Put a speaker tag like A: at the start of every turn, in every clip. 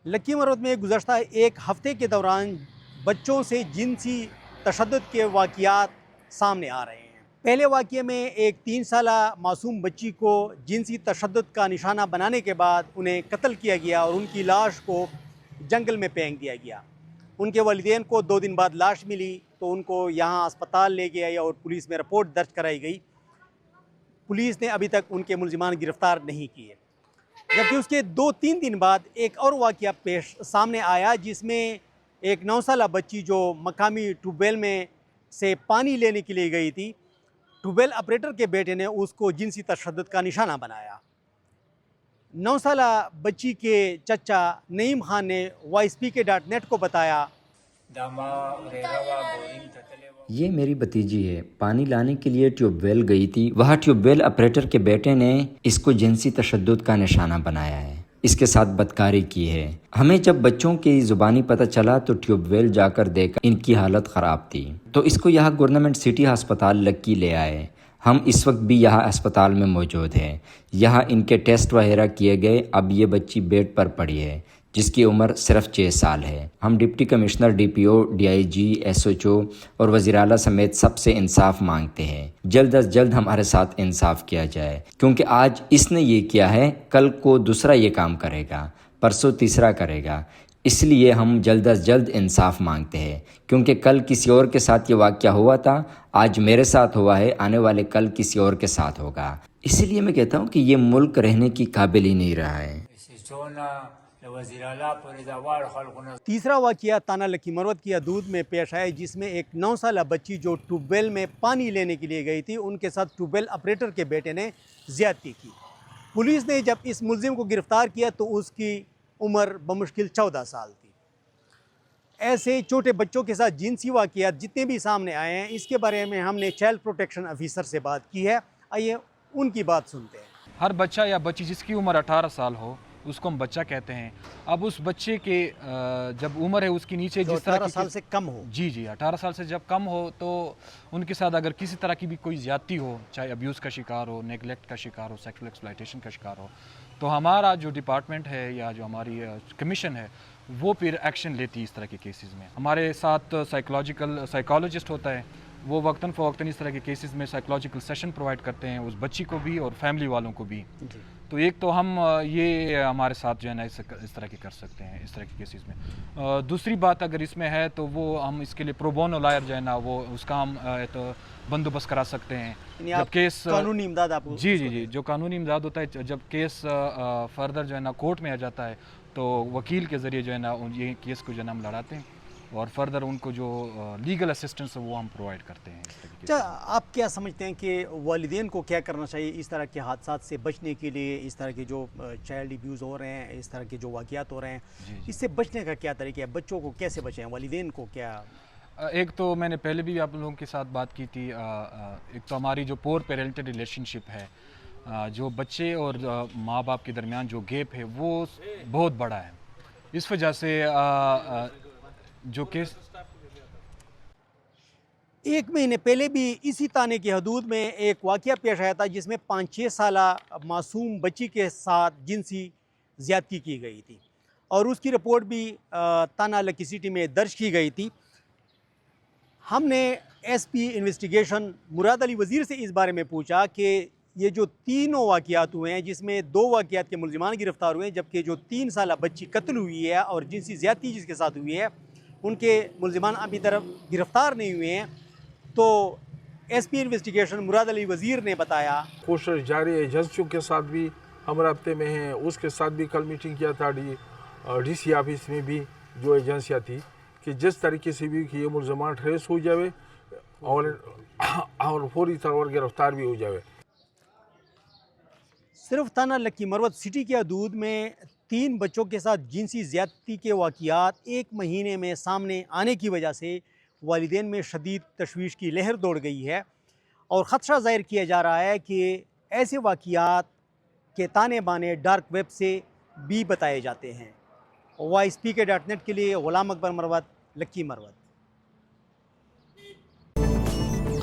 A: لکی مروت میں گزشتہ ایک ہفتے کے دوران بچوں سے جنسی تشدد کے واقعات سامنے آ رہے ہیں۔ پہلے واقعے میں ایک 3 سالہ معصوم بچی کو جنسی تشدد کا نشانہ بنانے کے بعد انہیں قتل کیا گیا اور ان کی لاش کو جنگل میں پھینک دیا گیا۔ ان کے والدین کو 2 دن بعد لاش ملی تو ان کو یہاں اسپتال لے گیا اور پولیس میں رپورٹ درج کرائی گئی۔ پولیس نے ابھی تک ان کے ملزمان گرفتار نہیں کیے، جبکہ اس کے 2-3 دن بعد ایک اور واقعہ سامنے آیا جس میں ایک 9 سالہ بچی جو مقامی ٹیوب ویل میں سے پانی لینے کے لیے گئی تھی، ٹیوب ویل آپریٹر کے بیٹے نے اس کو جنسی تشدد کا نشانہ بنایا۔ 9 سالہ بچی کے چچا نعیم خان نے YSPK.net کو بتایا،
B: یہ میری بھتیجی ہے، پانی لانے کے لیے ٹیوب ویل گئی تھی، وہاں ٹیوب ویل آپریٹر کے بیٹے نے اس کو جنسی تشدد کا نشانہ بنایا ہے، اس کے ساتھ بدکاری کی ہے۔ ہمیں جب بچوں کی زبانی پتہ چلا تو ٹیوب ویل جا کر دیکھا، ان کی حالت خراب تھی، تو اس کو یہاں گورنمنٹ سٹی ہسپتال لکی لے آئے۔ ہم اس وقت بھی یہاں اسپتال میں موجود ہیں، یہاں ان کے ٹیسٹ وغیرہ کیے گئے۔ اب یہ بچی بیڈ پر پڑی ہے جس کی عمر صرف 6 سال ہے۔ ہم deputy commissioner, DPO، DIG، SHO اور وزیر اعلیٰ سمیت سب سے انصاف مانگتے ہیں۔ جلد از جلد ہمارے ساتھ انصاف کیا جائے، کیونکہ آج اس نے یہ کیا ہے، کل کو دوسرا یہ کام کرے گا، پرسوں تیسرا کرے گا۔ اس لیے ہم جلد از جلد انصاف مانگتے ہیں، کیونکہ کل کسی اور کے ساتھ یہ واقعہ ہوا تھا، آج میرے ساتھ ہوا ہے، آنے والے کل کسی اور کے ساتھ ہوگا۔ اسی لیے میں کہتا ہوں کہ یہ ملک رہنے کی قابل ہی نہیں رہا ہے۔
A: تیسرا واقعہ تانا لکی مروت کی حدود میں پیش آیا جس میں ایک 9 سالہ بچی جو ٹیوب ویل میں پانی لینے کے لیے گئی تھی، ان کے ساتھ ٹیوب ویل آپریٹر کے بیٹے نے زیادتی کی۔ پولیس نے جب اس ملزم کو گرفتار کیا تو اس کی عمر بمشکل 14 سال تھی۔ ایسے چھوٹے بچوں کے ساتھ جنسی واقعات جتنے بھی سامنے آئے ہیں، اس کے بارے میں ہم نے چائلڈ پروٹیکشن آفیسر سے بات کی ہے، آئیے ان کی بات سنتے ہیں۔
C: ہر بچہ یا بچی جس کی عمر 18 سال ہو اس کو ہم بچہ کہتے ہیں۔ اب اس بچے کے جب عمر ہے اس کی نیچے جس طرح
A: 18 سال سے کم ہو،
C: جی 18 سال سے جب کم ہو تو ان کے ساتھ اگر کسی طرح کی بھی کوئی زیادتی ہو، چاہے ابیوز کا شکار ہو، نیگلیکٹ کا شکار ہو، سیکسول ایکسپلائٹیشن کا شکار ہو، تو ہمارا جو ڈپارٹمنٹ ہے یا جو ہماری کمیشن ہے وہ پھر ایکشن لیتی ہے اس طرح کے کیسز میں۔ ہمارے ساتھ سائیکالوجسٹ ہوتا ہے، وہ وقتاً فوقتاً اس طرح کے کیسز میں سائیکولوجیکل سیشن پرووائڈ کرتے ہیں اس بچی کو بھی اور فیملی والوں کو بھی۔ تو ایک تو ہم یہ ہمارے ساتھ جو ہے نا اس طرح کے کر سکتے ہیں اس طرح کے کیسز میں۔ دوسری بات اگر اس میں ہے تو وہ ہم اس کے لیے پرو بونو لائر جو ہے نا وہ اس کا ہم تو بندوبست کرا سکتے ہیں۔ جب کیس
A: قانونی امداد آپ
C: جی جو قانونی امداد ہوتا ہے، جب کیس فردر جو ہے نا کورٹ میں آ جاتا ہے تو وکیل کے ذریعے جو ہے نا یہ کیس کو جو ہے نا ہم لڑاتے ہیں اور فردر ان کو جو لیگل اسسٹنس ہے وہ ہم پرووائڈ کرتے ہیں۔
A: اچھا، آپ کیا سمجھتے ہیں کہ والدین کو کیا کرنا چاہیے اس طرح کے حادثات سے بچنے کے لیے؟ اس طرح کے جو چائلڈ ابیوز ہو رہے ہیں، اس طرح کے جو واقعات ہو رہے ہیں، اس سے بچنے کا کیا طریقہ ہے؟ بچوں کو کیسے بچائیں؟ والدین کو کیا؟
C: ایک تو میں نے پہلے بھی آپ لوگوں کے ساتھ بات کی تھی، ایک تو ہماری جو پور پیرنٹل ریلیشن شپ ہے، جو بچے اور ماں باپ کے درمیان جو گیپ ہے وہ بہت بڑا ہے۔ اس وجہ سے جو کیس
A: 1 مہینے پہلے بھی اسی تانے کی حدود میں ایک واقعہ پیش آیا تھا جس میں 5-6 سالہ معصوم بچی کے ساتھ جنسی زیادتی کی گئی تھی اور اس کی رپورٹ بھی تانا لکی سٹی میں درج کی گئی تھی۔ ہم نے SP انویسٹیگیشن مراد علی وزیر سے اس بارے میں پوچھا کہ یہ جو 3 واقعات ہوئے ہیں جس میں 2 واقعات کے ملزمان گرفتار ہوئے ہیں، جبکہ جو 3 سالہ بچی قتل ہوئی ہے اور جنسی زیادتی جس کے ساتھ ہوئی ہے ان کے ملزمان ابھی طرف گرفتار نہیں ہوئے ہیں، تو SP انویسٹیگیشن مراد علی وزیر نے بتایا
D: کوشش جاری ہے۔ ایجنسیوں کے ساتھ بھی ہم رابطے میں ہیں، اس کے ساتھ بھی کل میٹنگ کیا تھا DC آفس میں بھی جو ایجنسیاں تھی کہ جس طریقے سے بھی کہ یہ ملزمان ٹریس ہو جاوے اور فوری طور پر گرفتار بھی ہو جاوے۔
A: صرف تانا لکی مروت سٹی کے حدود میں 3 بچوں کے ساتھ جنسی زیادتی کے واقعات 1 مہینے میں سامنے آنے کی وجہ سے والدین میں شدید تشویش کی لہر دوڑ گئی ہے اور خدشہ ظاہر کیا جا رہا ہے کہ ایسے واقعات کے تانے بانے ڈارک ویب سے بھی بتائے جاتے ہیں۔ YSPK.net کے لیے غلام اکبر مروت، لکی مروت۔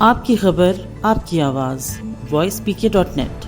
E: آپ کی خبر، آپ کی آواز، YSPK.net۔